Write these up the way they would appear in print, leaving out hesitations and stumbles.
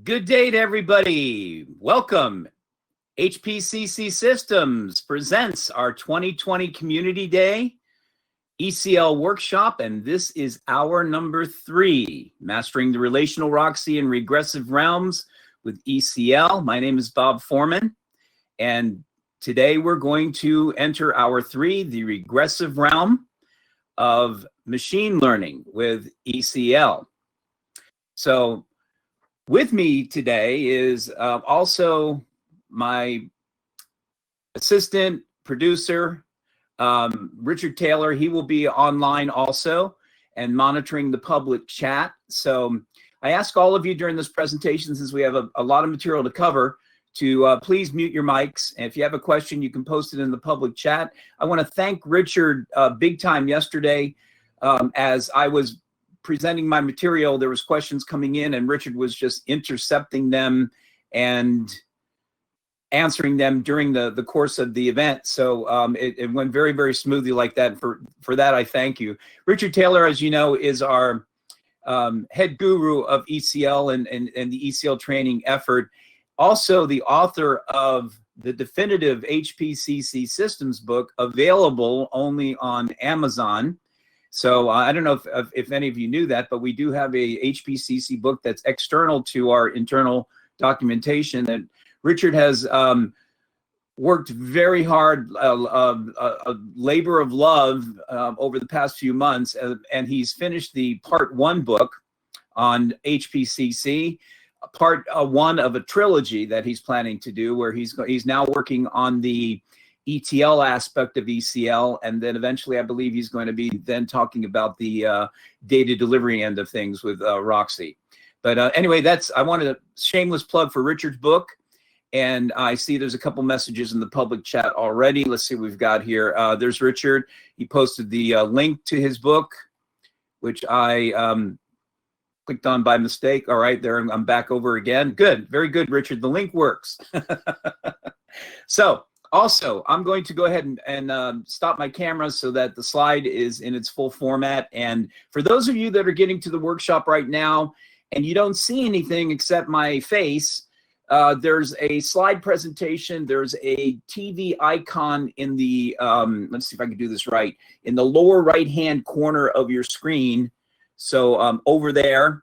Good day to everybody. Welcome. HPCC Systems presents our 2020 Community Day ECL workshop, and this is hour number 3, Mastering the Relational, ROXIE and Regressive Realms with ECL. My name is Bob Foreman, and today we're going to enter hour 3, the regressive realm of machine learning with ECL. So with me today is also my assistant producer, Richard Taylor. He will be online also and monitoring the public chat. So I ask all of you during this presentation, since we have a lot of material to cover, to please mute your mics. And if you have a question, you can post it in the public chat. I want to thank Richard big time yesterday. As I was presenting my material, there was questions coming in and Richard was just intercepting them and answering them during the course of the event. So it went very, very smoothly like that. For that, I thank you. Richard Taylor, as you know, is our head guru of ECL and the ECL training effort. Also the author of the definitive HPCC systems book, available only on Amazon. So I don't know if any of you knew that, but we do have a HPCC book that's external to our internal documentation that Richard has worked very hard, a labor of love over the past few months, and he's finished the part 1 book on HPCC, part 1 of a trilogy that he's planning to do, where he's now working on the ETL aspect of ECL, and then eventually I believe he's going to be then talking about the data delivery end of things with ROXIE. But anyway, I wanted a shameless plug for Richard's book, and I see there's a couple messages in the public chat already. Let's see what we've got here. There's Richard. He posted the link to his book, which I clicked on by mistake. All right, there I'm back over again. Good, very good, Richard. The link works. So also, I'm going to go ahead and stop my camera so that the slide is in its full format. And for those of you that are getting to the workshop right now and you don't see anything except my face, there's a slide presentation. There's a TV icon in the, let's see if I can do this right, in the lower right-hand corner of your screen. So over there,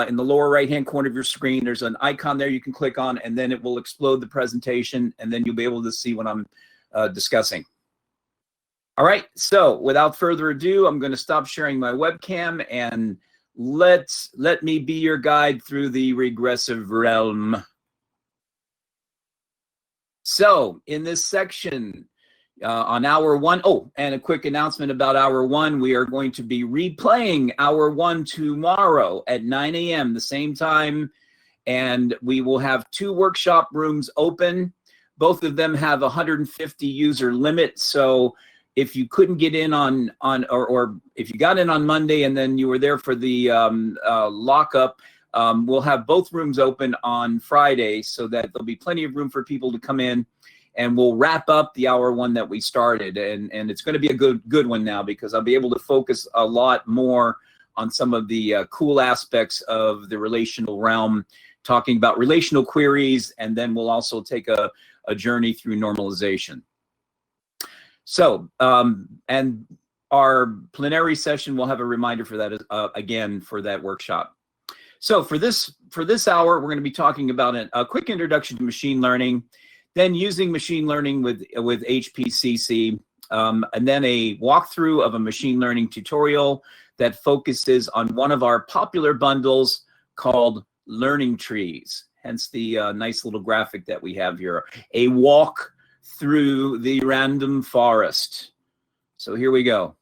in the lower right-hand corner of your screen, there's an icon there you can click on, and then it will explode the presentation, and then you'll be able to see what I'm discussing. All right, so without further ado, I'm going to stop sharing my webcam, and let me be your guide through the regressive realm. So in this section, on hour 1, oh, and a quick announcement about hour 1, we are going to be replaying hour 1 tomorrow at 9 a.m. the same time, and we will have 2 workshop rooms open. Both of them have 150 user limit, so if you couldn't get in or if you got in on Monday and then you were there for the lockup, we'll have both rooms open on Friday so that there'll be plenty of room for people to come in. And we'll wrap up the hour 1 that we started, and it's going to be a good one now, because I'll be able to focus a lot more on some of the cool aspects of the relational realm, talking about relational queries, and then we'll also take a journey through normalization. So, and our plenary session will have a reminder for that again for that workshop. So for this hour, we're going to be talking about a quick introduction to machine learning, then using machine learning with HPCC, and then a walkthrough of a machine learning tutorial that focuses on one of our popular bundles called Learning Trees, hence the nice little graphic that we have here, a walk through the random forest. So here we go.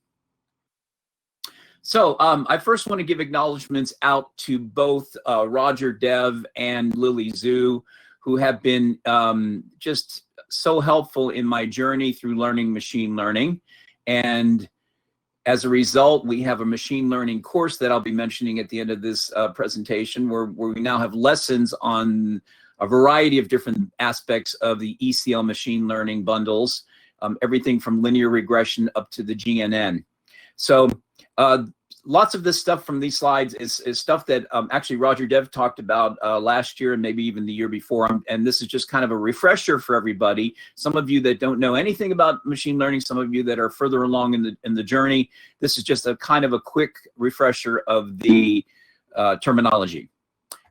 So I first want to give acknowledgments out to both Roger Dev and Lily Zhu, who have been just so helpful in my journey through learning machine learning. And as a result, we have a machine learning course that I'll be mentioning at the end of this presentation, where we now have lessons on a variety of different aspects of the ECL machine learning bundles, everything from linear regression up to the GNN. So lots of this stuff from these slides is stuff that actually Roger Dev talked about last year and maybe even the year before. And this is just kind of a refresher for everybody. Some of you that don't know anything about machine learning, some of you that are further along in the journey, this is just a kind of a quick refresher of the terminology.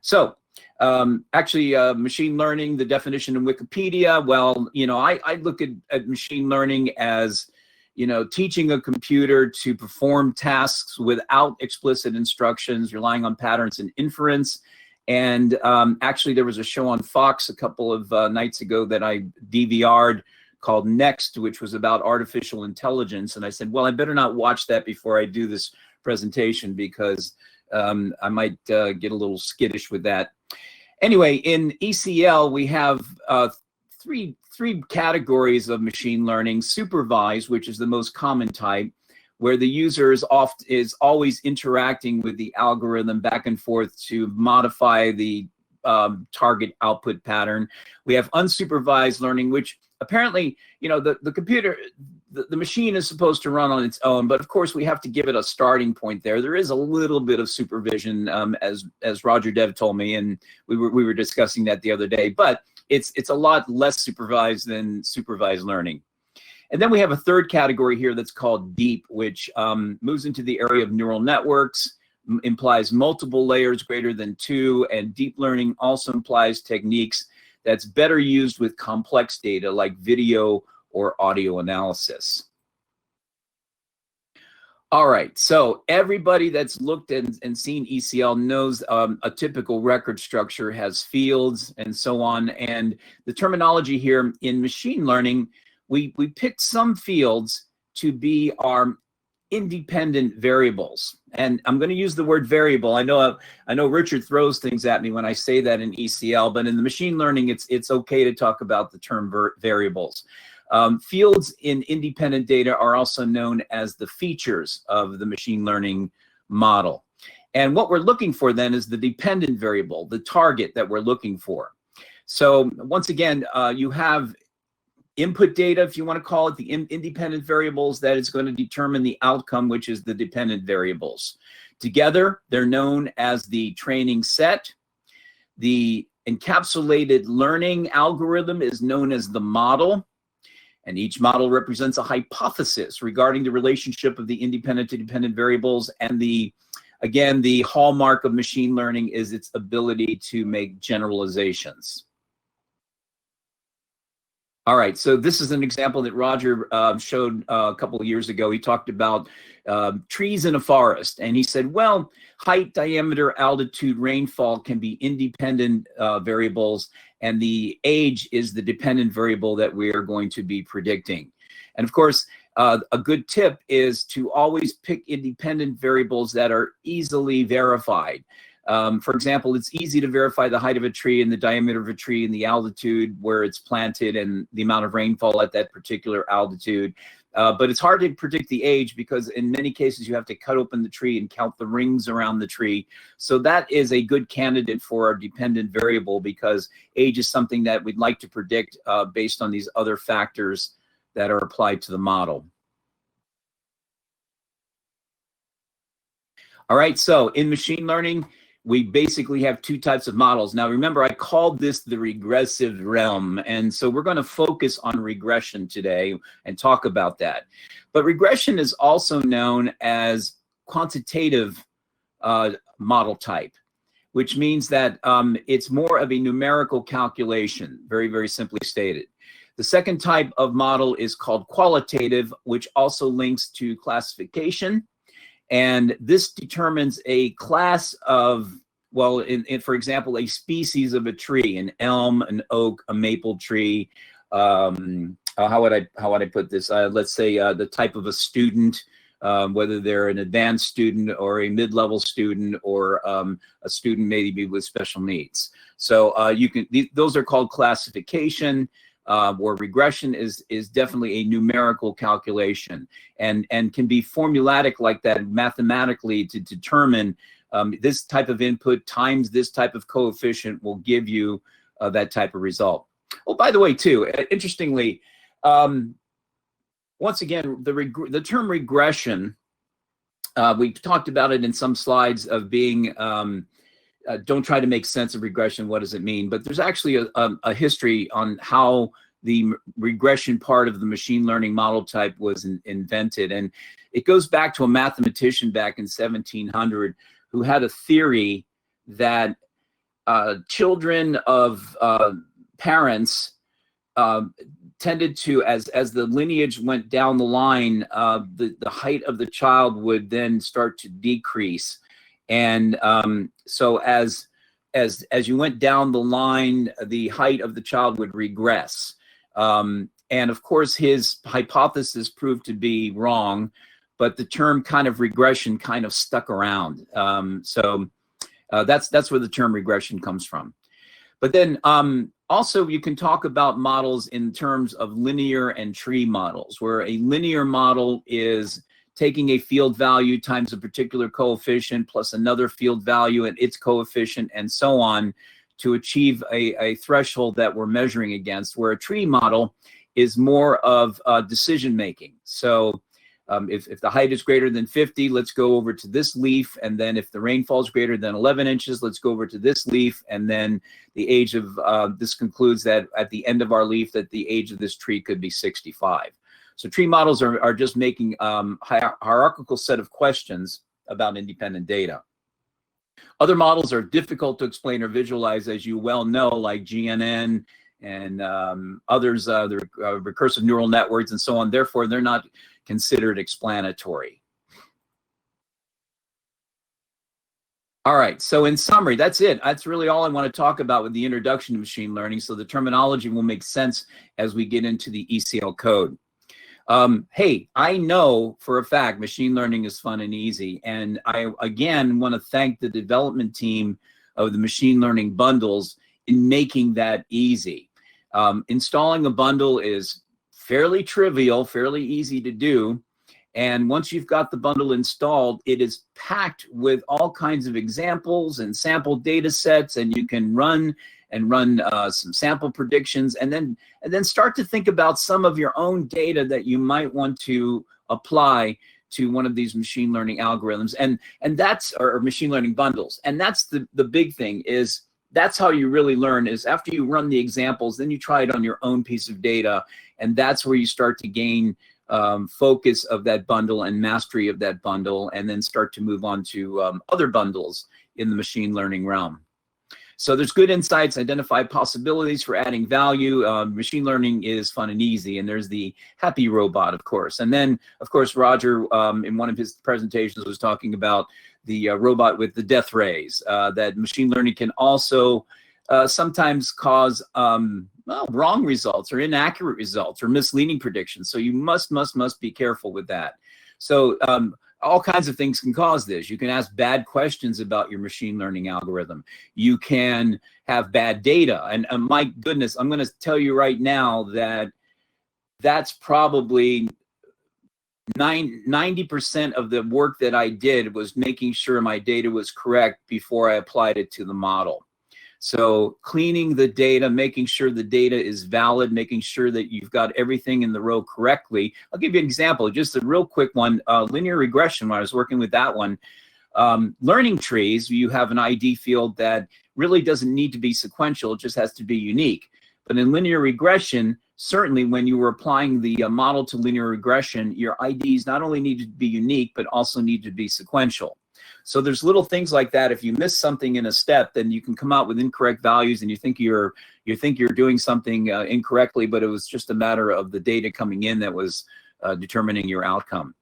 So actually, machine learning, the definition in Wikipedia, well, you know, I look at machine learning as, you know, teaching a computer to perform tasks without explicit instructions, relying on patterns and inference. And actually, there was a show on Fox a couple of nights ago that I DVR'd called Next, which was about artificial intelligence. And I said, well, I better not watch that before I do this presentation because I might get a little skittish with that. Anyway, in ECL, we have three categories of machine learning: supervised, which is the most common type, where the user is always interacting with the algorithm back and forth to modify the target output pattern. We have unsupervised learning, which apparently, you know, the computer, the machine is supposed to run on its own, but of course we have to give it a starting point there. There is a little bit of supervision, as Roger Dev told me, and we were discussing that the other day, but it's a lot less supervised than supervised learning. And then we have a third category here that's called deep, which moves into the area of neural networks, implies multiple layers greater than 2, and deep learning also implies techniques that's better used with complex data like video or audio analysis. All right, so everybody that's looked at and seen ECL knows a typical record structure has fields and so on. And the terminology here in machine learning, we picked some fields to be our independent variables. And I'm going to use the word variable. I know Richard throws things at me when I say that in ECL, but in the machine learning, it's okay to talk about the term variables. Fields in independent data are also known as the features of the machine learning model. And what we're looking for then is the dependent variable, the target that we're looking for. So once again, you have input data, if you want to call it, the independent variables that is going to determine the outcome, which is the dependent variables. Together, they're known as the training set. The encapsulated learning algorithm is known as the model. And each model represents a hypothesis regarding the relationship of the independent to dependent variables. And again, the hallmark of machine learning is its ability to make generalizations. All right, so this is an example that Roger showed a couple of years ago. He talked about trees in a forest, and he said, well, height, diameter, altitude, rainfall can be independent variables, and the age is the dependent variable that we are going to be predicting. And of course, a good tip is to always pick independent variables that are easily verified. For example, it's easy to verify the height of a tree and the diameter of a tree and the altitude where it's planted and the amount of rainfall at that particular altitude. But it's hard to predict the age because in many cases you have to cut open the tree and count the rings around the tree. So that is a good candidate for our dependent variable because age is something that we'd like to predict based on these other factors that are applied to the model. All right, so in machine learning, we basically have two types of models. Now, remember, I called this the regressive realm, and so we're going to focus on regression today and talk about that. But regression is also known as quantitative model type, which means that it's more of a numerical calculation, very, very simply stated. The second type of model is called qualitative, which also links to classification. And this determines a class of, well, for example, a species of a tree, an elm, an oak, a maple tree. How would I put this? Let's say the type of a student, whether they're an advanced student or a mid-level student or a student maybe with special needs. So those are called classification. Or regression is definitely a numerical calculation and can be formulatic like that mathematically to determine this type of input times this type of coefficient will give you that type of result. Oh, by the way, too, interestingly, once again, the term regression We talked about it in some slides of being, don't try to make sense of regression. What does it mean? But there's actually a history on how the regression part of the machine learning model type was invented. And it goes back to a mathematician back in 1700 who had a theory that children of parents tended to, as the lineage went down the line, the height of the child would then start to decrease. And so as you went down the line, the height of the child would regress. And of course, his hypothesis proved to be wrong, but the term kind of regression kind of stuck around. That's where the term regression comes from. But then also you can talk about models in terms of linear and tree models, where a linear model is taking a field value times a particular coefficient plus another field value and its coefficient and so on to achieve a threshold that we're measuring against, where a tree model is more of decision making. So if the height is greater than 50, let's go over to this leaf. And then if the rainfall is greater than 11 inches, let's go over to this leaf. And then the age of, this concludes that at the end of our leaf, that the age of this tree could be 65. So tree models are just making hierarchical set of questions about independent data. Other models are difficult to explain or visualize, as you well know, like GNN and others, the recursive neural networks and so on. Therefore, they're not considered explanatory. All right, so in summary, that's it. That's really all I want to talk about with the introduction to machine learning. So the terminology will make sense as we get into the ECL code. Hey, I know for a fact machine learning is fun and easy. And I, again, want to thank the development team of the machine learning bundles in making that easy. Installing a bundle is fairly trivial, fairly easy to do. And once you've got the bundle installed, it is packed with all kinds of examples and sample data sets, and you can run some sample predictions, and then start to think about some of your own data that you might want to apply to one of these machine learning algorithms, and that's, or machine learning bundles. And that's the big thing, is that's how you really learn, is after you run the examples, then you try it on your own piece of data, and that's where you start to gain focus of that bundle and mastery of that bundle, and then start to move on to other bundles in the machine learning realm. So there's good insights, identify possibilities for adding value. Machine learning is fun and easy, and there's the happy robot, of course. And then, of course, Roger, in one of his presentations, was talking about the robot with the death rays, that machine learning can also sometimes cause well, wrong results or inaccurate results or misleading predictions. So you must be careful with that. So all kinds of things can cause this. You can ask bad questions about your machine learning algorithm. You can have bad data. And my goodness, I'm going to tell you right now that that's probably 90% of the work that I did was making sure my data was correct before I applied it to the model. So cleaning the data, making sure the data is valid, making sure that you've got everything in the row correctly. I'll give you an example, just a real quick one. Linear regression, when I was working with that one, learning trees, you have an ID field that really doesn't need to be sequential, it just has to be unique. But in linear regression, certainly when you were applying the model to linear regression, your IDs not only need to be unique, but also need to be sequential. So there's little things like that. If you miss something in a step, then you can come out with incorrect values, and you think you're doing something incorrectly, but it was just a matter of the data coming in that was determining your outcome.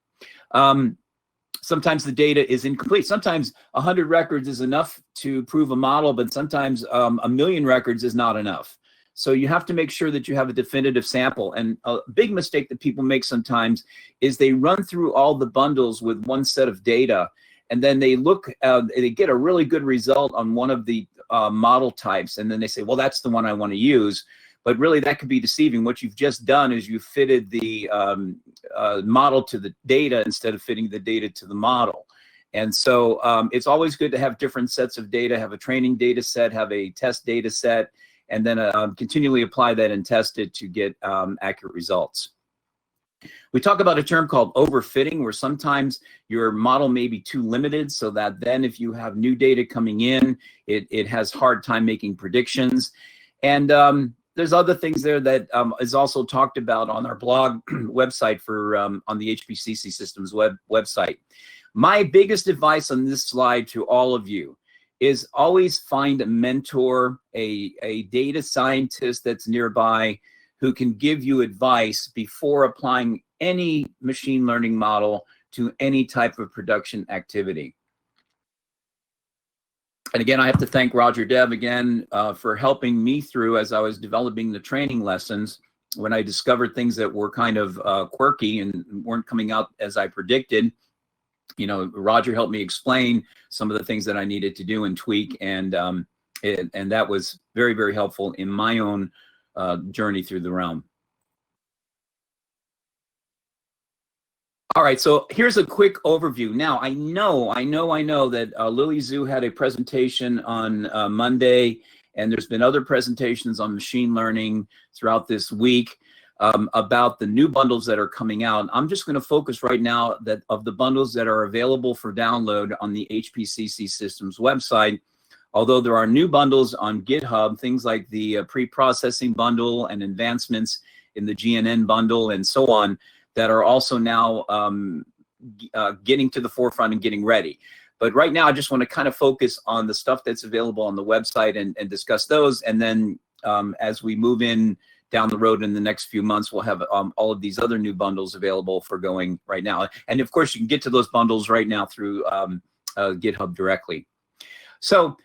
Sometimes the data is incomplete. Sometimes 100 records is enough to prove a model, but sometimes 1,000,000 records is not enough. So you have to make sure that you have a definitive sample. And a big mistake that people make sometimes is they run through all the bundles with one set of data, and then they look, they get a really good result on one of the model types, and then they say, well, that's the one I want to use. But really, that could be deceiving. What you've just done is you fitted the model to the data instead of fitting the data to the model. And so it's always good to have different sets of data, have a training data set, have a test data set, and then continually apply that and test it to get accurate results. We talk about a term called overfitting, where sometimes your model may be too limited, so that then if you have new data coming in, it has hard time making predictions. And there's other things there that is also talked about on our blog website for on the HPCC Systems website. My biggest advice on this slide to all of you is always find a mentor, a data scientist that's nearby who can give you advice before applying any machine learning model to any type of production activity. And again, I have to thank Roger Dev again for helping me through as I was developing the training lessons. When I discovered things that were kind of quirky and weren't coming out as I predicted, you know, Roger helped me explain some of the things that I needed to do and tweak, and that was very, very helpful in my own journey through the realm. All right, so here's a quick overview. Now, I know that Lily Zhu had a presentation on Monday, and there's been other presentations on machine learning throughout this week about the new bundles that are coming out. I'm just going to focus right now that of the bundles that are available for download on the HPCC Systems website. Although there are new bundles on GitHub, things like the pre-processing bundle and advancements in the GNN bundle and so on, that are also now getting to the forefront and getting ready. But right now, I just want to kind of focus on the stuff that's available on the website and discuss those. And then as we move in down the road in the next few months, we'll have all of these other new bundles available for going right now. And of course, you can get to those bundles right now through GitHub directly. So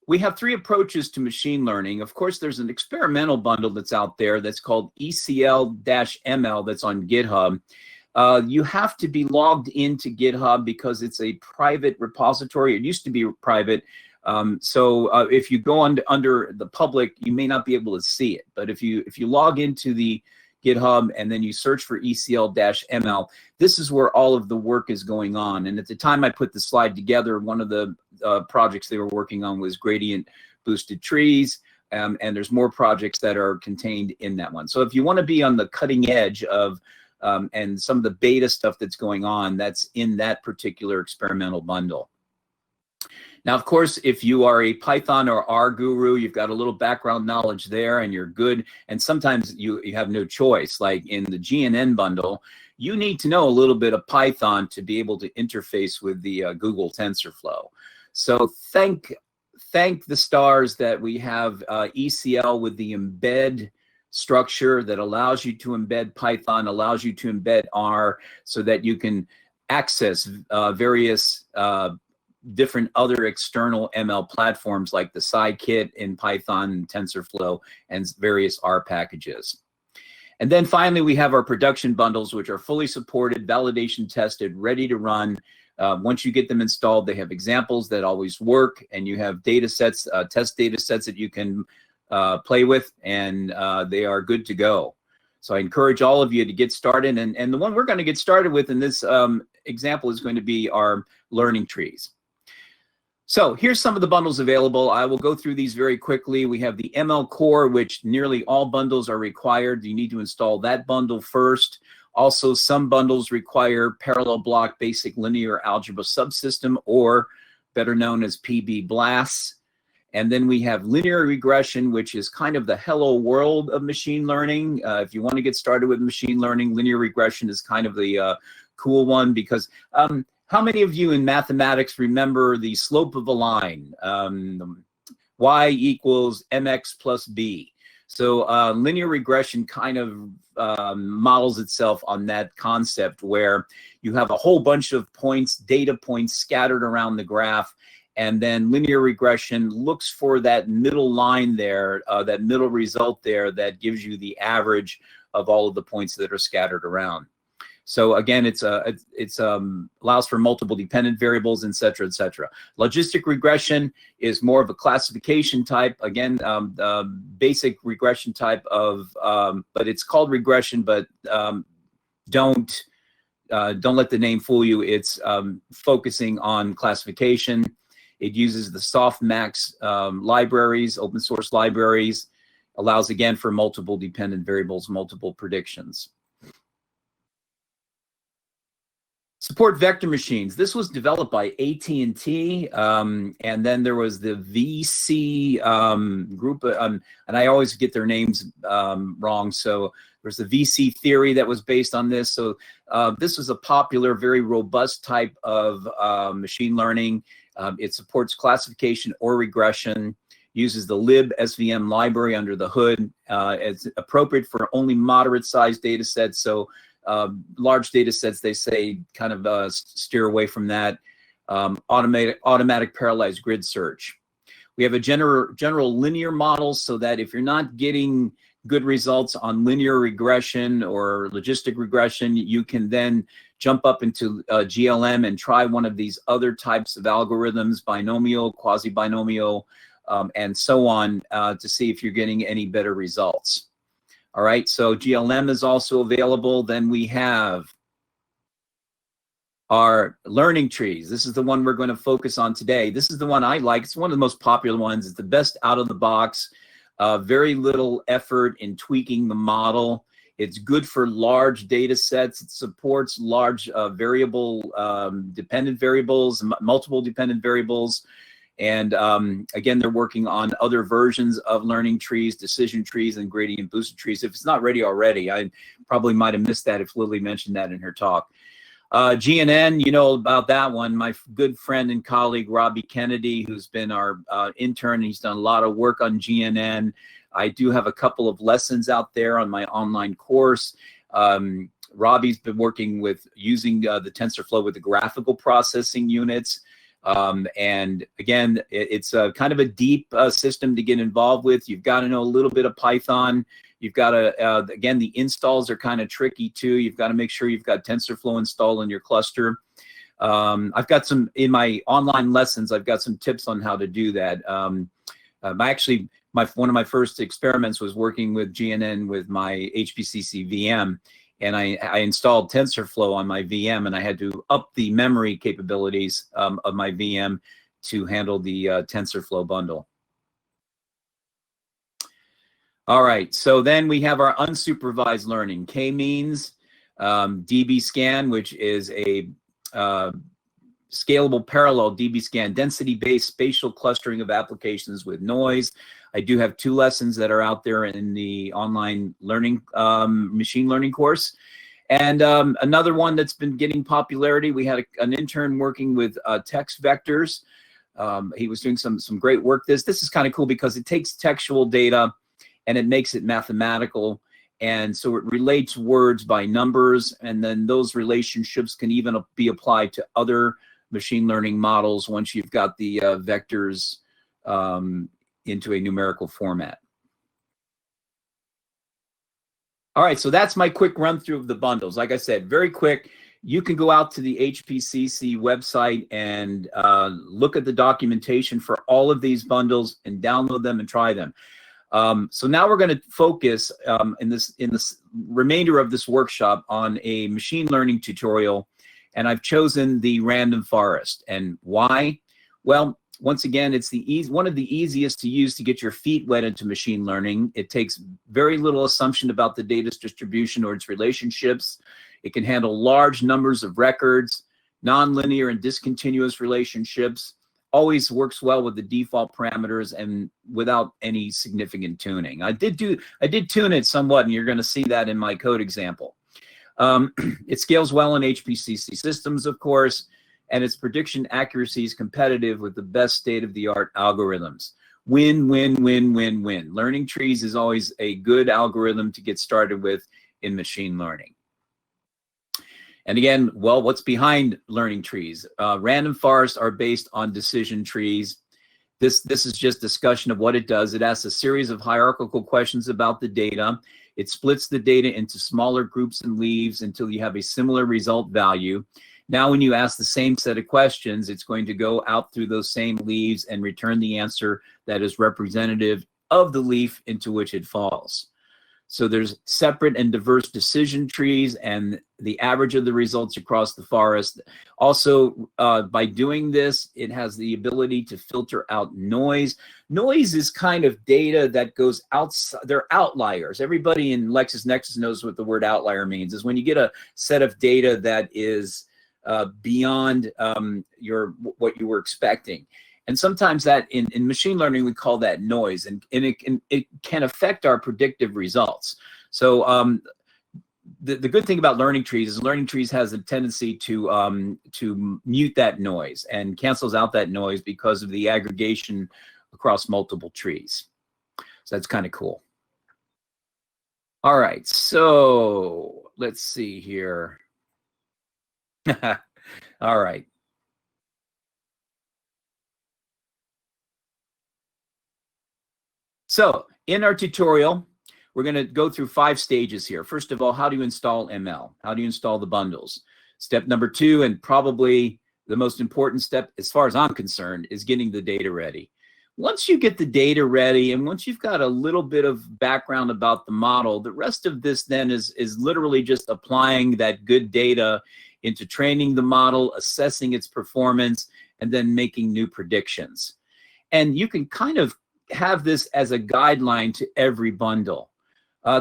we have three approaches to machine learning. Of course, there's an experimental bundle that's out there that's called ECL-ML that's on GitHub. You have to be logged into GitHub because it's a private repository. It used to be private. So if you go under the public, you may not be able to see it. But if you log into the GitHub and then you search for ECL-ML, this is where all of the work is going on. And at the time I put the slide together, one of the projects they were working on was gradient boosted trees. And there's more projects that are contained in that one. So if you want to be on the cutting edge of and some of the beta stuff that's going on, that's in that particular experimental bundle. Now, of course, if you are a Python or R guru, you've got a little background knowledge there and you're good. And sometimes you have no choice. Like in the GNN bundle, you need to know a little bit of Python to be able to interface with the Google TensorFlow. So thank the stars that we have ECL with the embed structure that allows you to embed Python, allows you to embed R, so that you can access various different other external ML platforms like the scikit in Python and TensorFlow and various R packages. And then finally, we have our production bundles, which are fully supported, validation tested, ready to run. Once you get them installed, they have examples that always work, and you have data sets, test data sets that you can play with, and they are good to go. So I encourage all of you to get started. And the one we're going to get started with in this example is going to be our learning trees. So here's some of the bundles available. I will go through these very quickly. We have the ML Core, which nearly all bundles are required. You need to install that bundle first. Also, some bundles require Parallel Block Basic Linear Algebra Subsystem, or better known as PB BLAS. And then we have linear regression, which is kind of the hello world of machine learning. If you want to get started with machine learning, linear regression is kind of the cool one, because how many of you in mathematics remember the slope of a line? Y equals mx plus b. So linear regression kind of models itself on that concept, where you have a whole bunch of points, data points scattered around the graph, and then linear regression looks for that middle line there, that middle result there that gives you the average of all of the points that are scattered around. So again, it's allows for multiple dependent variables, et cetera, et cetera. Logistic regression is more of a classification type. Again, basic regression type of, but it's called regression, but don't let the name fool you. It's focusing on classification. It uses the softmax libraries, open source libraries, allows again for multiple dependent variables, multiple predictions. Support vector machines. This was developed by AT&T, and then there was the VC group, and I always get their names wrong. So there's the VC theory that was based on this. So this was a popular, very robust type of machine learning. It supports classification or regression, uses the libsvm library under the hood. It's appropriate for only moderate-sized data sets. So large data sets, they say, kind of steer away from that. Automatic parallelized grid search. We have a general linear model, so that if you're not getting good results on linear regression or logistic regression, you can then jump up into GLM and try one of these other types of algorithms, binomial, quasi-binomial, and so on, to see if you're getting any better results. All right, so GLM is also available. Then we have our learning trees. This is the one we're going to focus on today. This is the one I like. It's one of the most popular ones. It's the best out of the box. Very little effort in tweaking the model. It's good for large data sets. It supports large dependent variables, multiple dependent variables. And again, they're working on other versions of learning trees, decision trees, and gradient boosted trees. If it's not ready already, I probably might have missed that if Lily mentioned that in her talk. GNN, you know about that one. My good friend and colleague, Robbie Kennedy, who's been our intern, he's done a lot of work on GNN. I do have a couple of lessons out there on my online course. Robbie's been working with using the TensorFlow with the graphical processing units. And again, it's a kind of a deep system to get involved with. You've got to know a little bit of Python. You've got to, again, the installs are kind of tricky too. You've got to make sure you've got TensorFlow installed in your cluster. I've got some, in my online lessons, I've got some tips on how to do that. Actually, one of my first experiments was working with GNN with my HPCC VM. And I installed TensorFlow on my VM, and I had to up the memory capabilities of my VM to handle the TensorFlow bundle. All right, so then we have our unsupervised learning, K-means, dbScan, which is a scalable parallel dbScan, density-based spatial clustering of applications with noise. I do have 2 lessons that are out there in the online learning machine learning course. And another one that's been getting popularity, we had an intern working with text vectors. He was doing some great work. This is kind of cool because it takes textual data and it makes it mathematical. And so it relates words by numbers, and then those relationships can even be applied to other machine learning models once you've got the vectors into a numerical format. All right, so that's my quick run through of the bundles. Like I said, very quick. You can go out to the HPCC website and look at the documentation for all of these bundles and download them and try them. So now we're going to focus in this remainder of this workshop on a machine learning tutorial, and I've chosen the random forest. And why? Well, once again, it's one of the easiest to use to get your feet wet into machine learning. It takes very little assumption about the data's distribution or its relationships. It can handle large numbers of records, nonlinear and discontinuous relationships. Always works well with the default parameters and without any significant tuning. I did tune it somewhat, and you're going to see that in my code example. It scales well in HPCC systems, of course, and its prediction accuracy is competitive with the best state-of-the-art algorithms. Win, win, win, win, win. Learning trees is always a good algorithm to get started with in machine learning. And again, well, what's behind learning trees? Random forests are based on decision trees. This is just discussion of what it does. It asks a series of hierarchical questions about the data. It splits the data into smaller groups and leaves until you have a similar result value. Now, when you ask the same set of questions, it's going to go out through those same leaves and return the answer that is representative of the leaf into which it falls. So there's separate and diverse decision trees and the average of the results across the forest. Also, by doing this, it has the ability to filter out noise. Noise is kind of data that goes outside. They're outliers. Everybody in LexisNexis knows what the word outlier means. Is when you get a set of data that is beyond what you were expecting. And sometimes that in machine learning, we call that noise, and it can affect our predictive results. So the good thing about learning trees is learning trees has a tendency to mute that noise and cancels out that noise because of the aggregation across multiple trees. So that's kind of cool. All right, so let's see here. All right. So in our tutorial, we're going to go through 5 stages here. First of all, how do you install ML? How do you install the bundles? Step number 2, and probably the most important step as far as I'm concerned, is getting the data ready. Once you get the data ready, and once you've got a little bit of background about the model, the rest of this then is literally just applying that good data into training the model, assessing its performance, and then making new predictions. And you can kind of have this as a guideline to every bundle.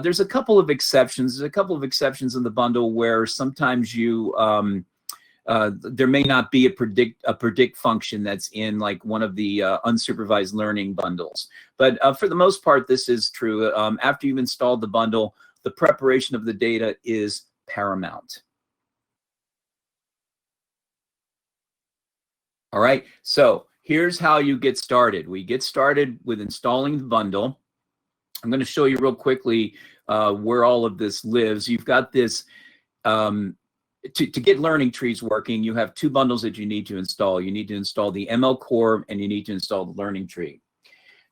There's a couple of exceptions. There's a couple of exceptions in the bundle where sometimes you there may not be a predict function that's in like one of the unsupervised learning bundles. But for the most part, this is true. After you've installed the bundle, the preparation of the data is paramount. All right, so here's how you get started. We get started with installing the bundle. I'm going to show you real quickly where all of this lives. You've got this, to get learning trees working, you have 2 bundles that you need to install. You need to install the ML core, and you need to install the learning tree.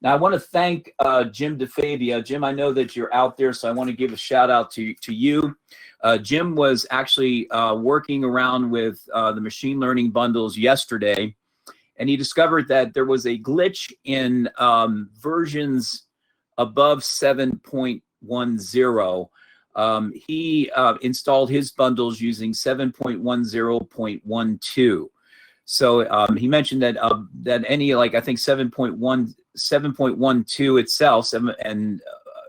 Now, I want to thank Jim DeFabia. Jim, I know that you're out there, so I want to give a shout out to you. Jim was actually working around with the machine learning bundles yesterday, and he discovered that there was a glitch in versions above 7.10. He installed his bundles using 7.10.12. So he mentioned that that any, like, I think 7.12 itself,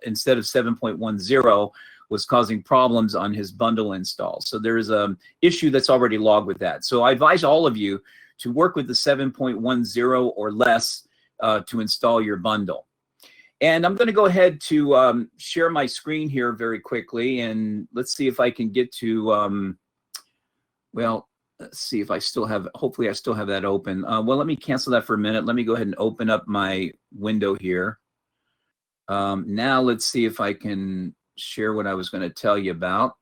instead of 7.10, was causing problems on his bundle install. So there is an issue that's already logged with that. So I advise all of you to work with the 7.10 or less to install your bundle. And I'm going to go ahead to share my screen here very quickly, and let's see if I can get to, well, let's see if I still have, hopefully I still have that open. Well, let me cancel that for a minute. Let me go ahead and open up my window here. Now let's see if I can share what I was going to tell you about.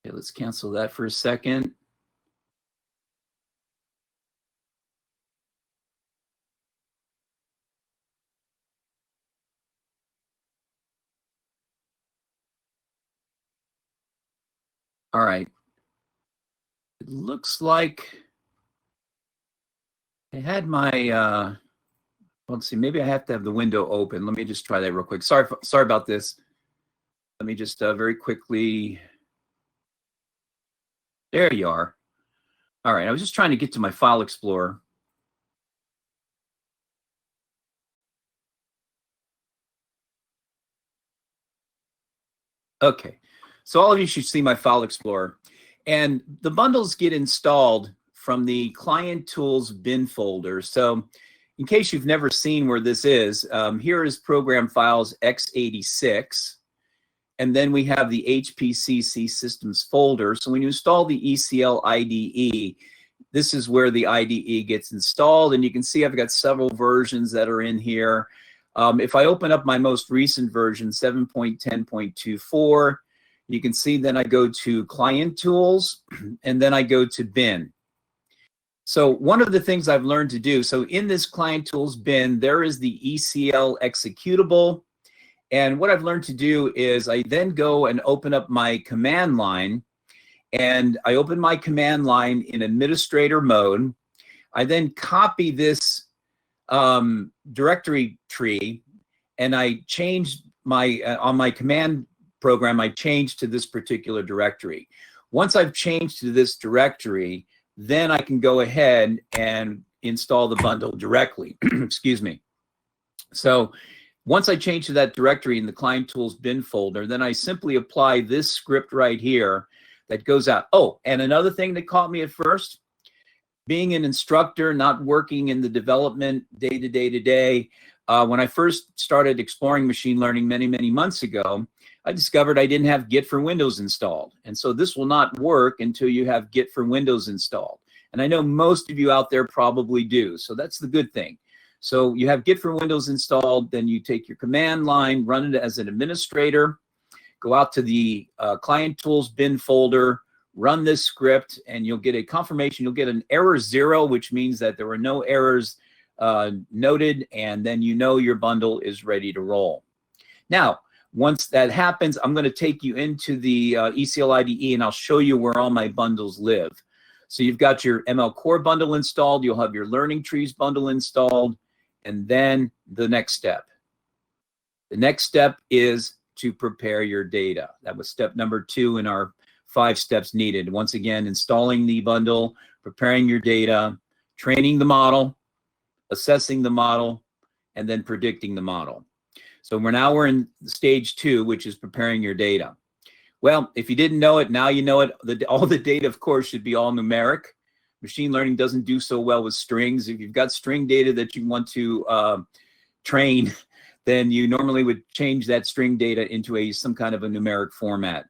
Okay, let's cancel that for a second. All right. It looks like I had my, let's see, maybe I have to have the window open. Let me just try that real quick. Sorry about this. Let me just very quickly, there you are. All right, I was just trying to get to my file explorer. Okay, so all of you should see my file explorer. And the bundles get installed from the client tools bin folder. So in case you've never seen where this is, here is program files x86. And then we have the HPCC systems folder. So when you install the ECL IDE, this is where the IDE gets installed. And you can see I've got several versions that are in here. If I open up my most recent version, 7.10.24, you can see then I go to Client Tools, and then I go to Bin. So one of the things I've learned to do, so in this Client Tools bin, there is the ECL executable. And what I've learned to do is I then go and open up my command line, and I open my command line in administrator mode. I then copy this directory tree, and I change my, on my command program, I change to this particular directory. Once I've changed to this directory, then I can go ahead and install the bundle directly. Excuse me. So Once I change to that directory in the client tools bin folder, then I simply apply this script right here that goes out. Oh, and another thing that caught me at first, being an instructor, not working in the development day to day, when I first started exploring machine learning many months ago, I discovered I didn't have Git for Windows installed. And so this will not work until you have Git for Windows installed. And I know most of you out there probably do. So that's the good thing. So you have Git for Windows installed, then you take your command line, run it as an administrator, go out to the client tools bin folder, run this script, and you'll get a confirmation. You'll get an error 0, which means that there were no errors noted, and then you know your bundle is ready to roll. Now, once that happens, I'm going to take you into the ECL IDE, and I'll show you where all my bundles live. So you've got your ML Core bundle installed, you'll have your Learning Trees bundle installed, and then the next step. The next step is to prepare your data. That was step number 2 in our 5 steps needed. Once again, installing the bundle, preparing your data, training the model, assessing the model, and then predicting the model. So we're in stage 2, which is preparing your data. Well, if you didn't know it, now you know it. All the data, of course, should be all numeric. Machine learning doesn't do so well with strings. If you've got string data that you want to train, then you normally would change that string data into some kind of a numeric format.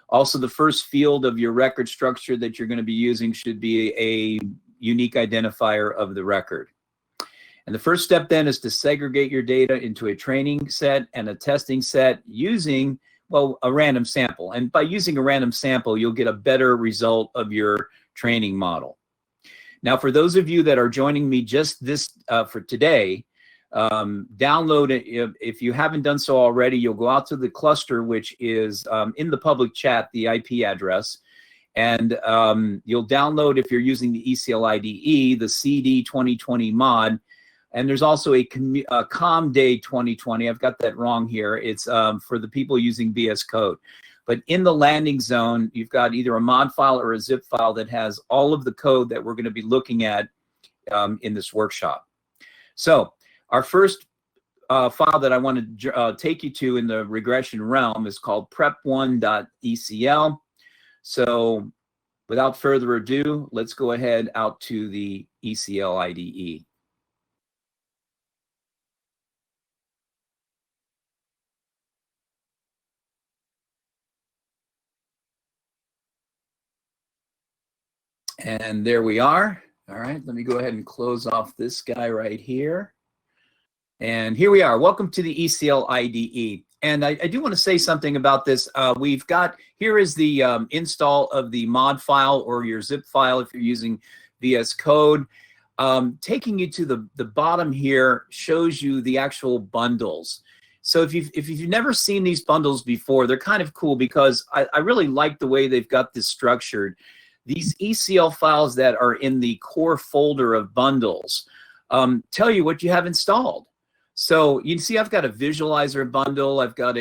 Also, the first field of your record structure that you're going to be using should be a unique identifier of the record. And the first step then is to segregate your data into a training set and a testing set using, well, a random sample. And by using a random sample, you'll get a better result of your training model. Now, for those of you that are joining me just for today, download it. If you haven't done so already, you'll go out to the cluster, which is in the public chat, the IP address, and you'll download, if you're using the ECL IDE, the CD 2020 mod. And there's also a COM Day 2020. I've got that wrong here. It's for the people using VS Code. But in the landing zone, you've got either a mod file or a zip file that has all of the code that we're going to be looking at in this workshop. So our first file that I want to take you to in the regression realm is called prep1.ecl. So without further ado, let's go ahead out to the ECL IDE. And there we are. All right, let me go ahead and close off this guy right here. And here we are. Welcome to the ECL IDE. And I do want to say something about this. We've got, here is the install of the mod file or your zip file if you're using VS Code. Taking you to the bottom here shows you the actual bundles. So if you've never seen these bundles before, they're kind of cool because I really like the way they've got this structured. These ECL files that are in the core folder of bundles tell you what you have installed. So you can see I've got a visualizer bundle. I've got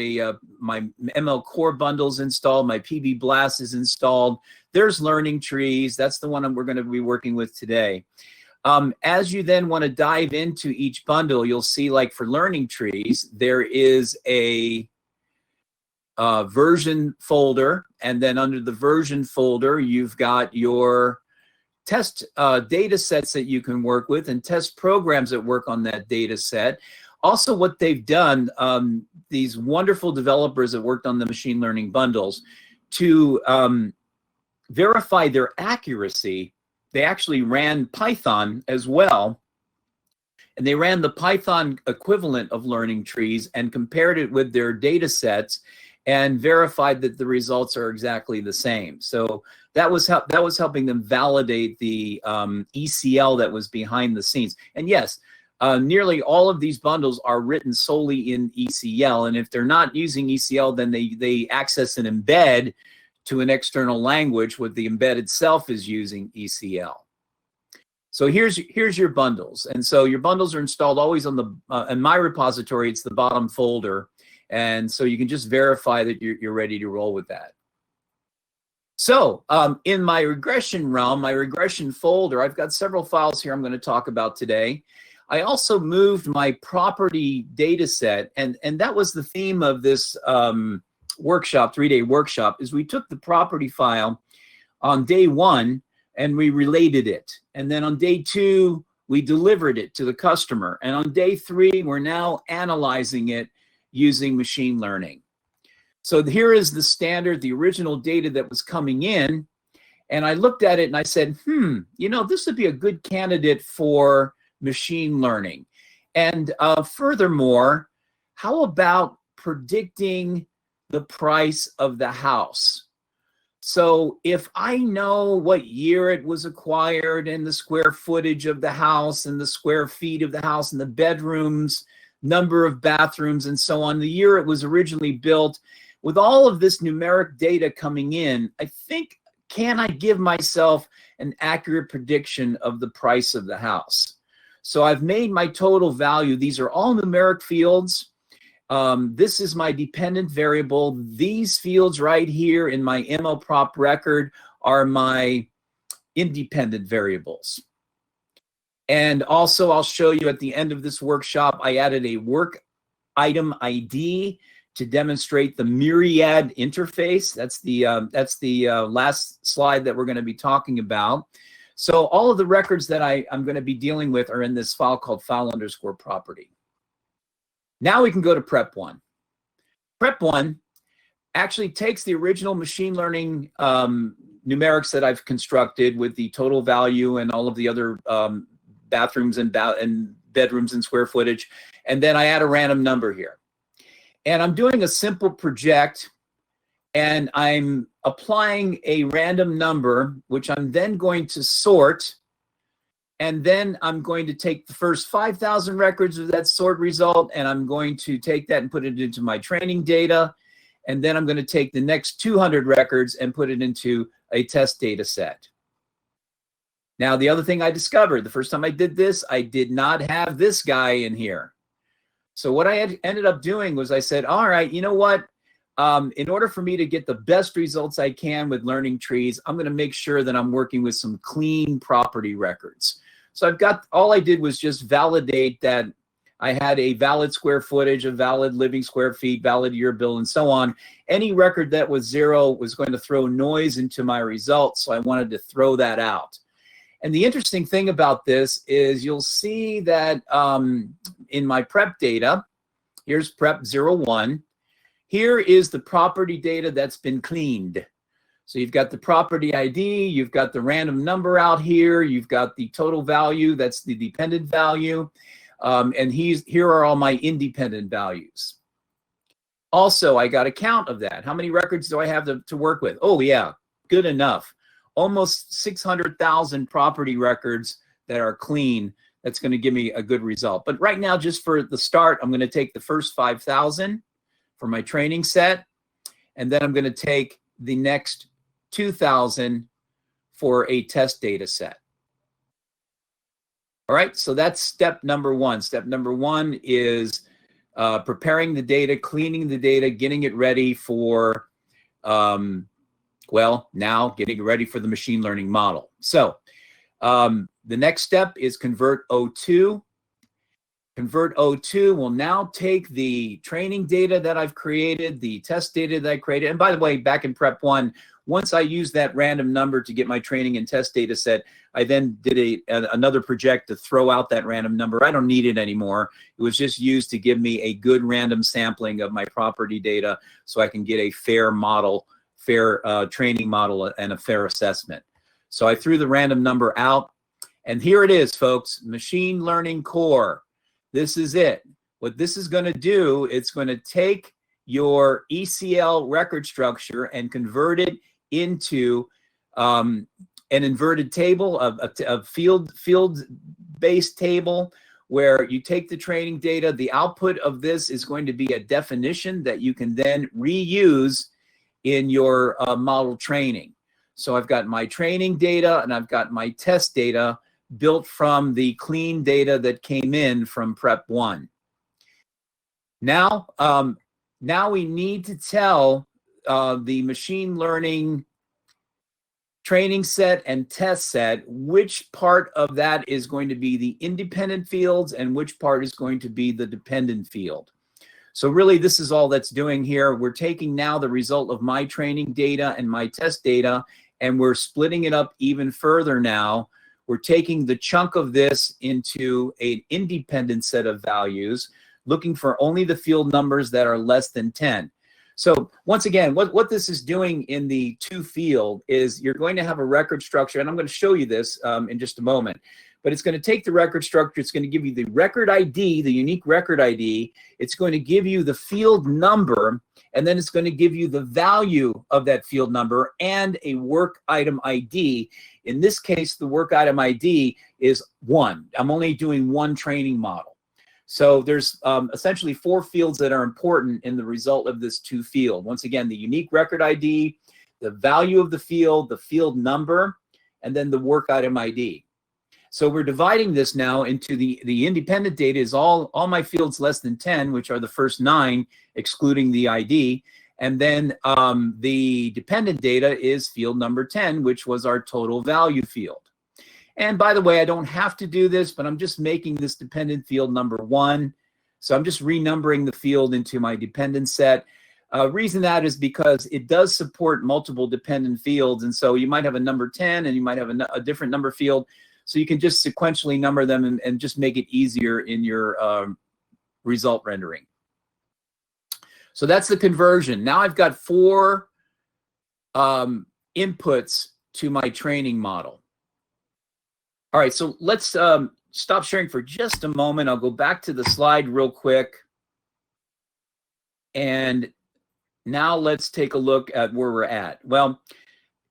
my ML Core bundles installed. My PB Blast is installed. There's Learning Trees. That's the one we're going to be working with today. As you then want to dive into each bundle, you'll see, like for Learning Trees, there is a version folder, and then under the version folder, you've got your test data sets that you can work with and test programs that work on that data set. Also, what they've done, these wonderful developers that worked on the machine learning bundles, to verify their accuracy, they actually ran Python as well. And they ran the Python equivalent of Learning Trees and compared it with their data sets and verified that the results are exactly the same. So that was helping them validate the ECL that was behind the scenes. And yes, nearly all of these bundles are written solely in ECL. And if they're not using ECL, then they access and embed to an external language, what the embed itself is using ECL. So here's your bundles. And so your bundles are installed always on the, in my repository, it's the bottom folder. And so you can just verify that you're ready to roll with that. So in my regression realm, my regression folder, I've got several files here I'm going to talk about today. I also moved my property data set, and that was the theme of this workshop, 3-day workshop, is we took the property file on day 1 and we related it. And then on day 2, we delivered it to the customer. And on day 3, we're now analyzing it using machine learning. So here is the standard, the original data that was coming in. And I looked at it and I said, you know, this would be a good candidate for machine learning. And furthermore, how about predicting the price of the house? So if I know what year it was acquired and the square footage of the house and the square feet of the house and the bedrooms, number of bathrooms and so on, the year it was originally built, with all of this numeric data coming in, I think, can I give myself an accurate prediction of the price of the house? So I've made my total value. These are all numeric fields. This is my dependent variable. These fields right here in my ML prop record are my independent variables. And also I'll show you at the end of this workshop, I added a work item ID to demonstrate the Myriad interface. That's the last slide that we're going to be talking about. So all of the records that I'm going to be dealing with are in this file called file_property. Now we can go to Prep 1. Prep 1 actually takes the original machine learning numerics that I've constructed with the total value and all of the other bathrooms and bedrooms and square footage, and then I add a random number here. And I'm doing a simple project, and I'm applying a random number, which I'm then going to sort, and then I'm going to take the first 5,000 records of that sort result, and I'm going to take that and put it into my training data, and then I'm going to take the next 200 records and put it into a test data set. Now, the other thing I discovered, the first time I did this, I did not have this guy in here. So what I ended up doing was I said, all right, you know what? In order for me to get the best results I can with learning trees, I'm going to make sure that I'm working with some clean property records. So all I did was just validate that I had a valid square footage, a valid living square feet, valid year bill, and so on. Any record that was 0 was going to throw noise into my results, so I wanted to throw that out. And the interesting thing about this is you'll see that in my prep data, here's prep 01. Here is the property data that's been cleaned. So you've got the property ID, you've got the random number out here, you've got the total value, that's the dependent value, and here are all my independent values. Also, I got a count of that. How many records do I have to work with? Oh yeah, good enough. Almost 600,000 property records that are clean. That's going to give me a good result. But right now, just for the start, I'm going to take the first 5,000 for my training set, and then I'm going to take the next 2,000 for a test data set. All right, so that's step number 1. Step number 1 is preparing the data, cleaning the data, getting it ready for well, now getting ready for the machine learning model. So the next step is convert O2. Convert O2 will now take the training data that I've created, the test data that I created. And by the way, back in Prep 1, once I used that random number to get my training and test data set, I then did another project to throw out that random number. I don't need it anymore. It was just used to give me a good random sampling of my property data so I can get a fair model, fair training model, and a fair assessment. So I threw the random number out, and here it is, folks, machine learning core. This is it. What this is going to do, it's going to take your ECL record structure and convert it into an inverted table, a field-based table, where you take the training data. The output of this is going to be a definition that you can then reuse in your model training. So I've got my training data and I've got my test data built from the clean data that came in from Prep 1. Now, now we need to tell the machine learning training set and test set, which part of that is going to be the independent fields and which part is going to be the dependent field. So really, this is all that's doing here. We're taking now the result of my training data and my test data, and we're splitting it up even further now. We're taking the chunk of this into an independent set of values, looking for only the field numbers that are less than 10. So once again, what this is doing in the to field is you're going to have a record structure, and I'm going to show you this in just a moment. But it's going to take the record structure, it's going to give you the record ID, the unique record ID, it's going to give you the field number, and then it's going to give you the value of that field number and a work item ID. In this case, the work item ID is 1. I'm only doing one training model. So there's essentially 4 fields that are important in the result of this to field. Once again, the unique record ID, the value of the field number, and then the work item ID. So we're dividing this now into the independent data is all my fields less than 10, which are the first 9, excluding the ID. And then the dependent data is field number 10, which was our total value field. And by the way, I don't have to do this, but I'm just making this dependent field number 1. So I'm just renumbering the field into my dependent set. Reason that is because it does support multiple dependent fields. And so you might have a number 10 and you might have a different number field. So you can just sequentially number them and just make it easier in your result rendering. So that's the conversion. Now I've got 4 inputs to my training model. All right, so let's stop sharing for just a moment. I'll go back to the slide real quick. And now let's take a look at where we're at. Well,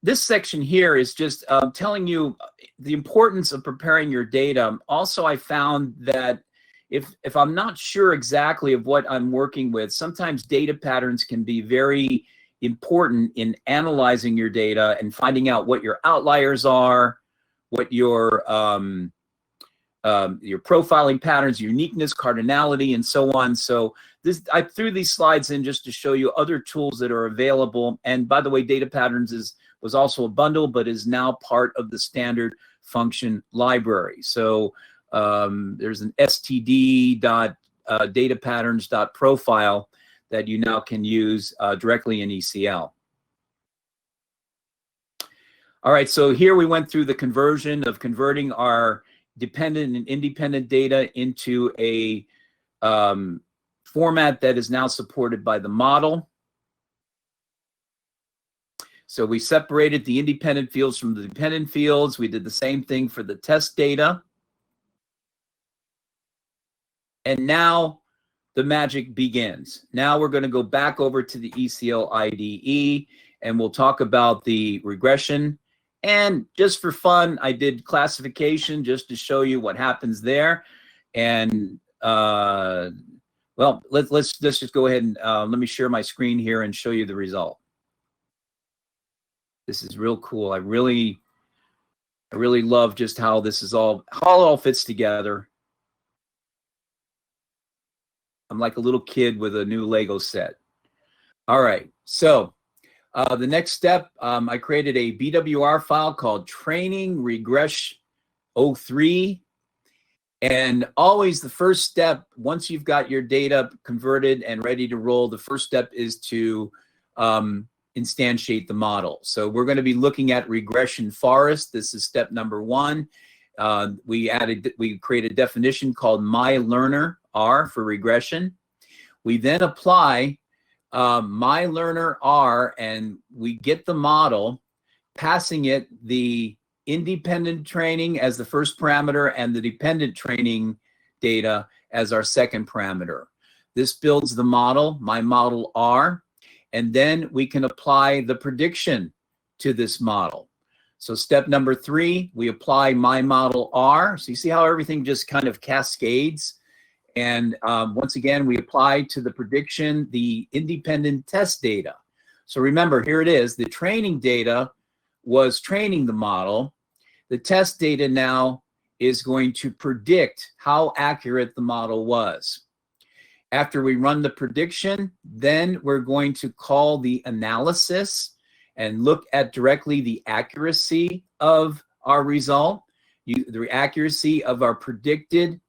this section here is just telling you the importance of preparing your data. Also, I found that if I'm not sure exactly of what I'm working with, sometimes data patterns can be very important in analyzing your data and finding out what your outliers are, what your profiling patterns, uniqueness, cardinality, and so on. So I threw these slides in just to show you other tools that are available. And by the way, data patterns was also a bundle, but is now part of the standard function library. So there's an std.datapatterns.profile that you now can use directly in ECL. All right, so here we went through the conversion of converting our dependent and independent data into a format that is now supported by the model. So we separated the independent fields from the dependent fields. We did the same thing for the test data. And now the magic begins. Now we're going to go back over to the ECL IDE, and we'll talk about the regression. And just for fun, I did classification just to show you what happens there. And well, let's just go ahead and let me share my screen here and show you the result. This is real cool. I really love just how this is how it all fits together. I'm like a little kid with a new Lego set. All right, so the next step, I created a BWR file called Training Regression 03. And always the first step, once you've got your data converted and ready to roll, the first step is to instantiate the model. So we're going to be looking at regression forest. This is step number 1. We created a definition called myLearner R for regression. We then apply myLearner R, and we get the model, passing it the independent training as the first parameter and the dependent training data as our second parameter. This builds the model, my model R, and then we can apply the prediction to this model. So step number 3, we apply my model R. So you see how everything just kind of cascades. And once again, we apply to the prediction the independent test data. So remember, here it is. The training data was training the model. The test data now is going to predict how accurate the model was. After we run the prediction, then we're going to call the analysis. and look at directly the accuracy of our result, the accuracy of our predicted,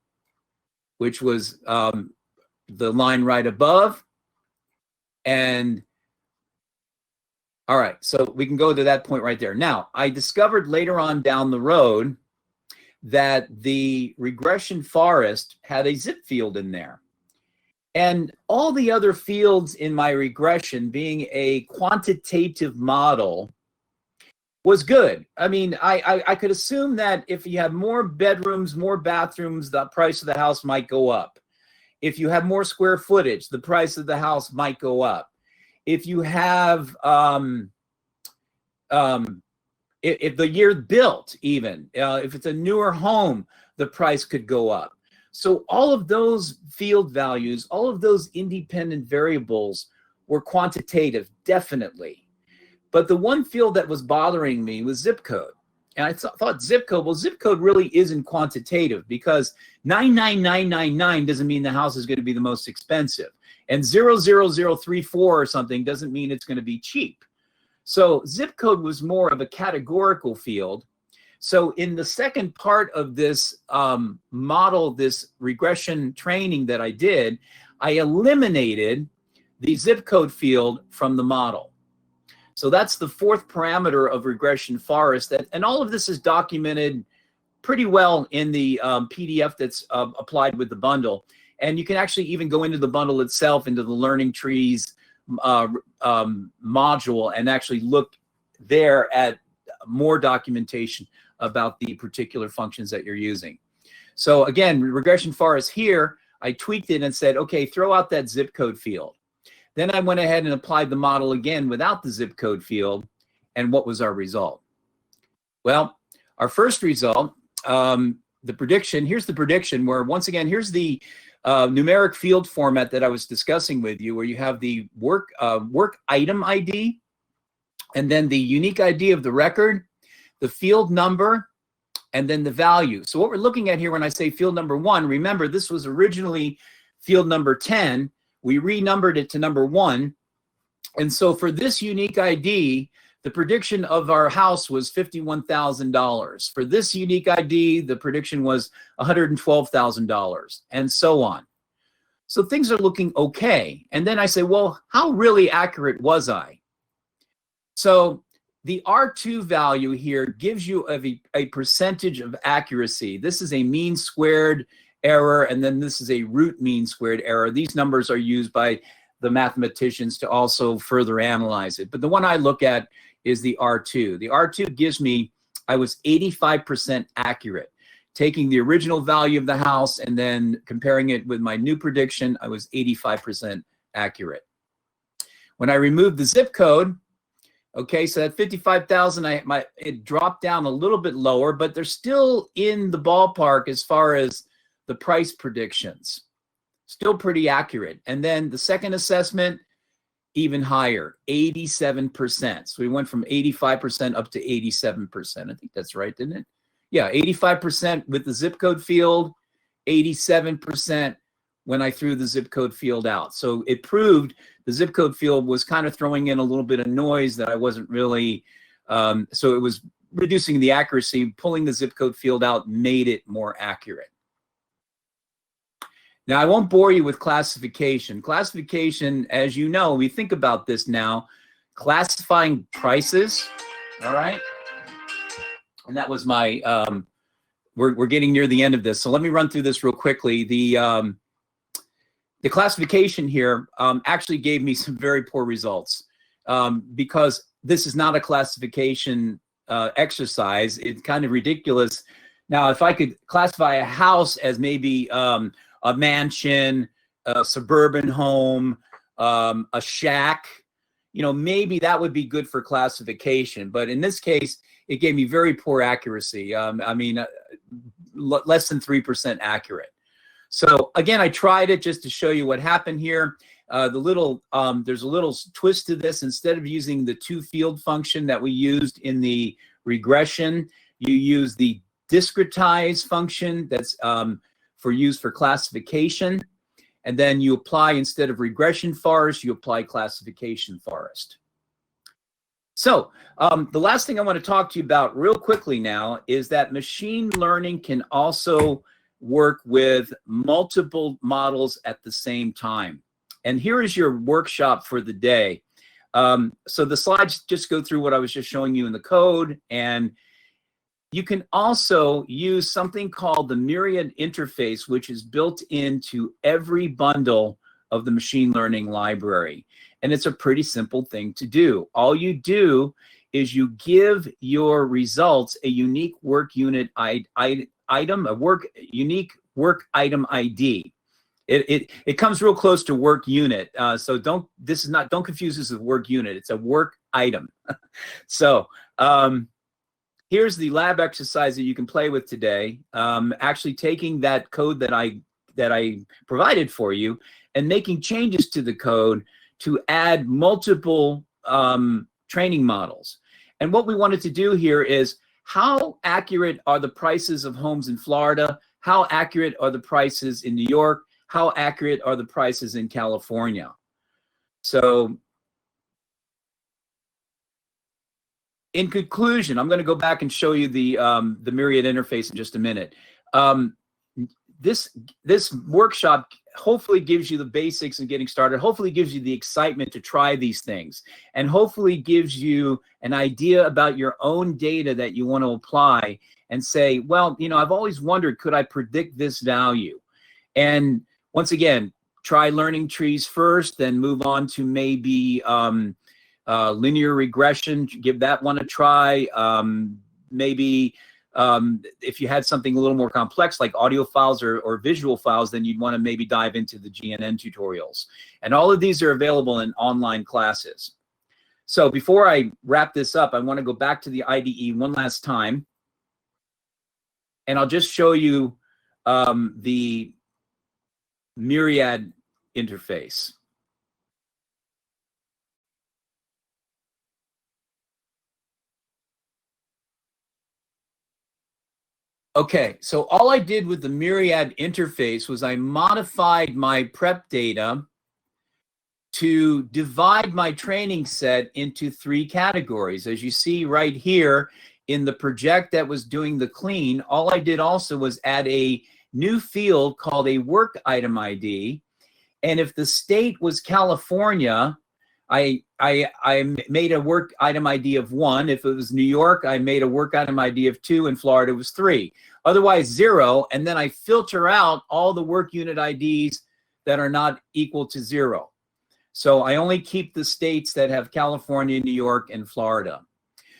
which was the line right above. And all right, so we can go to that point right there. Now, I discovered later on down the road that the regression forest had a zip field in there. And all the other fields in my regression, being a quantitative model, was good. I mean, I could assume that if you have more bedrooms, more bathrooms, the price of the house might go up. If you have more square footage, the price of the house might go up. If you have, if the year built even, if it's a newer home, the price could go up. So all of those field values, all of those independent variables were quantitative, definitely. But the one field that was bothering me was zip code. And I thought zip code, well, zip code really isn't quantitative, because 99999 doesn't mean the house is going to be the most expensive. And 00034 or something doesn't mean it's going to be cheap. So zip code was more of a categorical field. So in the second part of this model, this regression training that I did, I eliminated the zip code field from the model. So that's the fourth parameter of regression forest. And all of this is documented pretty well in the PDF that's applied with the bundle. And you can actually even go into the bundle itself, into the Learning Trees module, and actually look there at more documentation about the particular functions that you're using. So again, regression forest here, I tweaked it and said, okay, throw out that zip code field. Then I went ahead and applied the model again without the zip code field. And what was our result? Well, our first result, the prediction, here's the prediction, where once again, here's the numeric field format that I was discussing with you, where you have the work item ID, and then the unique ID of the record, the field number, and then the value. So what we're looking at here when I say field number 1, remember this was originally field number 10. We renumbered it to number 1. And so for this unique ID, the prediction of our house was $51,000. For this unique ID, the prediction was $112,000, and so on. So things are looking okay. And then I say, well, how really accurate was I? So the R2 value here gives you a percentage of accuracy. This is a mean squared error, and then this is a root mean squared error. These numbers are used by the mathematicians to also further analyze it. But the one I look at is the R2. The R2 gives me, I was 85% accurate. Taking the original value of the house and then comparing it with my new prediction, I was 85% accurate. When I removed the zip code, okay, so that 55,000, it dropped down a little bit lower, but they're still in the ballpark as far as the price predictions. Still pretty accurate. And then the second assessment, even higher, 87%. So we went from 85% up to 87%. I think that's right, didn't it? Yeah, 85% with the zip code field, 87% when I threw the zip code field out. So it proved the zip code field was kind of throwing in a little bit of noise that I wasn't really, so it was reducing the accuracy. Pulling the zip code field out made it more accurate. Now, I won't bore you with classification. Classification, as you know, we think about this now, classifying prices, all right? And that was my, we're getting near the end of this. So let me run through this real quickly. The classification here actually gave me some very poor results because this is not a classification exercise. It's kind of ridiculous. Now, if I could classify a house as maybe a mansion, a suburban home, a shack, you know, maybe that would be good for classification. But in this case, it gave me very poor accuracy. I mean, less than 3% accurate. So again, I tried it just to show you what happened here. There's a little twist to this. Instead of using the two field function that we used in the regression, you use the discretize function that's for use for classification. And then you apply, instead of regression forest, you apply classification forest. So the last thing I want to talk to you about real quickly now is that machine learning can also work with multiple models at the same time. And here is your workshop for the day. So the slides just go through what I was just showing you in the code, and you can also use something called the Myriad interface, which is built into every bundle of the machine learning library. And it's a pretty simple thing to do. All you do is you give your results a unique work unit item, unique work item ID. It comes real close to work unit. So don't confuse this with work unit. It's a work item. So here's the lab exercise that you can play with today. Actually taking that code that I provided for you and making changes to the code to add multiple training models. And what we wanted to do here is, how accurate are the prices of homes in Florida? How accurate are the prices in New York? How accurate are the prices in California? So in conclusion, I'm going to go back and show you the Myriad interface in just a minute. This workshop hopefully gives you the basics and getting started, hopefully gives you the excitement to try these things, and hopefully gives you an idea about your own data that you want to apply and say, well, you know, I've always wondered, could I predict this value? And once again, try learning trees first, then move on to maybe linear regression, give that one a try. Maybe if you had something a little more complex like audio files or visual files, then you'd want to maybe dive into the GNN tutorials. And all of these are available in online classes. So before I wrap this up, I want to go back to the IDE one last time. And I'll just show you the Myriad interface. Okay, so all I did with the Myriad interface was I modified my prep data to divide my training set into 3 categories. As you see right here in the project that was doing the clean, all I did also was add a new field called a work item ID. And if the state was California, I made a work item ID of 1. If it was New York, I made a work item ID of 2, and Florida was 3. Otherwise 0, and then I filter out all the work unit IDs that are not equal to 0. So I only keep the states that have California, New York, and Florida.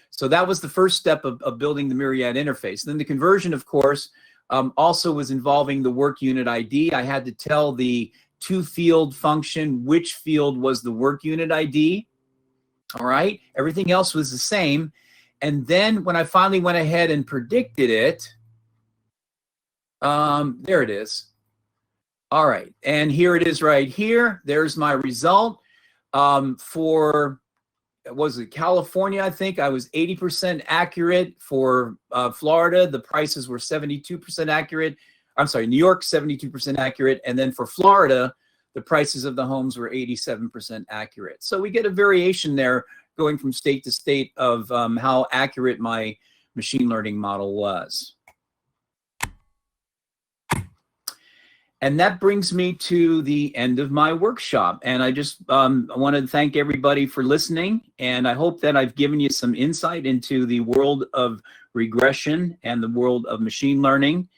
So that was the first step of building the Myriad interface. Then the conversion, of course, also was involving the work unit ID. I had to tell the to-field function which field was the work unit ID. All right, everything else was the same. And then when I finally went ahead and predicted it, there it is. All right, and here it is right here. There's my result. For, was it California, I think I was 80% accurate. For Florida, the prices were 72% accurate. I'm sorry, New York, 72% accurate. And then for Florida, the prices of the homes were 87% accurate. So we get a variation there going from state to state of how accurate my machine learning model was. And that brings me to the end of my workshop. And I just want to thank everybody for listening. And I hope that I've given you some insight into the world of regression and the world of machine learning.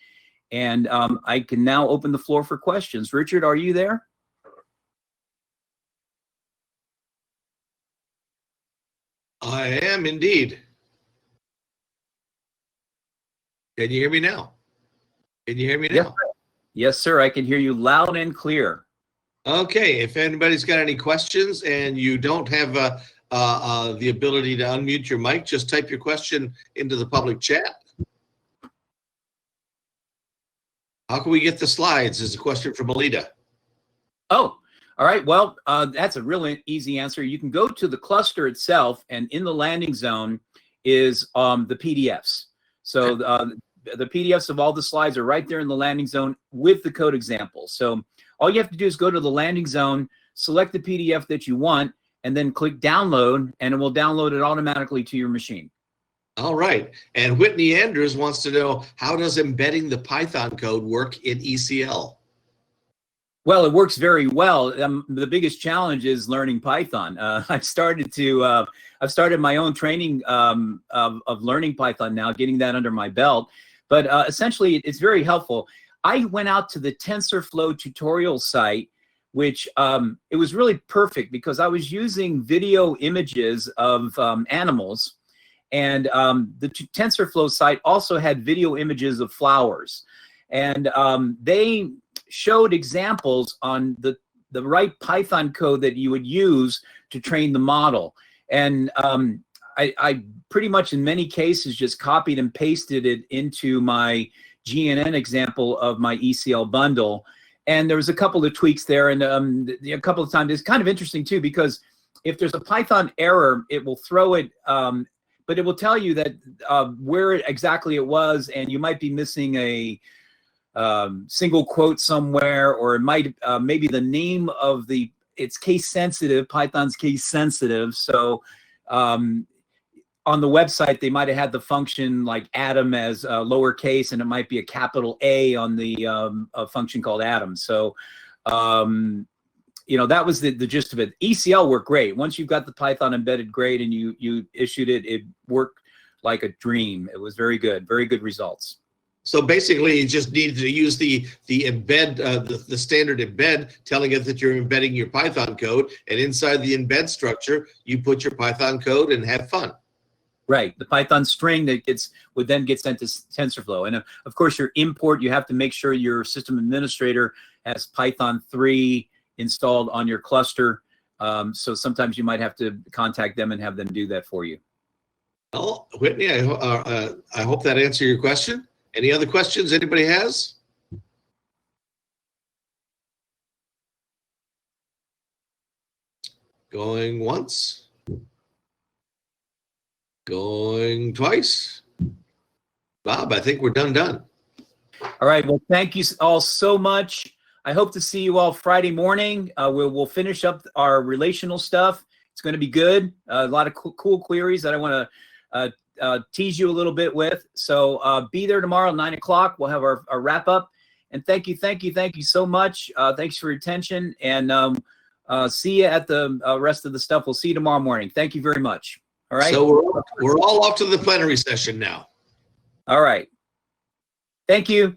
And I can now open the floor for questions. Richard, are you there? I am indeed. Can you hear me now? Can you hear me now? Yes, sir. I can hear you loud and clear. Okay. If anybody's got any questions and you don't have the ability to unmute your mic, just type your question into the public chat. How can we get the slides? Is a question from Alita. Oh, all right. Well, that's a really easy answer. You can go to the cluster itself, and in the landing zone is the PDFs. So the PDFs of all the slides are right there in the landing zone with the code examples. So all you have to do is go to the landing zone, select the PDF that you want, and then click download, and it will download it automatically to your machine. All right. And Whitney Andrews wants to know, how does embedding the Python code work in ECL? Well, it works very well. The biggest challenge is learning Python. I've started my own training of learning Python now, getting that under my belt. But essentially, it's very helpful. I went out to the TensorFlow tutorial site, which it was really perfect because I was using video images of animals. And the TensorFlow site also had video images of flowers. And they showed examples on the right Python code that you would use to train the model. And I pretty much in many cases just copied and pasted it into my GNN example of my ECL bundle. And there was a couple of tweaks there, and a couple of times. It's kind of interesting too, because if there's a Python error, it will throw it, but it will tell you that where exactly it was, and you might be missing a single quote somewhere, or it might maybe the name of it's case sensitive. Python's case sensitive, so on the website they might have had the function like atom as lowercase, and it might be a capital A on the a function called atom. So you know, that was the gist of it. ECL worked great. Once you've got the Python embedded great and you issued it, it worked like a dream. It was very good results. So basically, you just need to use the embed, the standard embed, telling it that you're embedding your Python code, and inside the embed structure, you put your Python code and have fun. Right, the Python string that would then get sent to TensorFlow, and of course your import. You have to make sure your system administrator has Python 3 installed on your cluster. So sometimes you might have to contact them and have them do that for you. Well, Whitney, I hope that answered your question. Any other questions anybody has? Going once. Going twice. Bob, I think we're done. All right. Well, thank you all so much. I hope to see you all Friday morning. We'll finish up our relational stuff. It's going to be good. A lot of cool queries that I want to tease you a little bit with. So be there tomorrow at 9 o'clock. We'll have our wrap up. And thank you so much. Thanks for your attention. And see you at the rest of the stuff. We'll see you tomorrow morning. Thank you very much. All right. So we're all off to the plenary session now. All right. Thank you.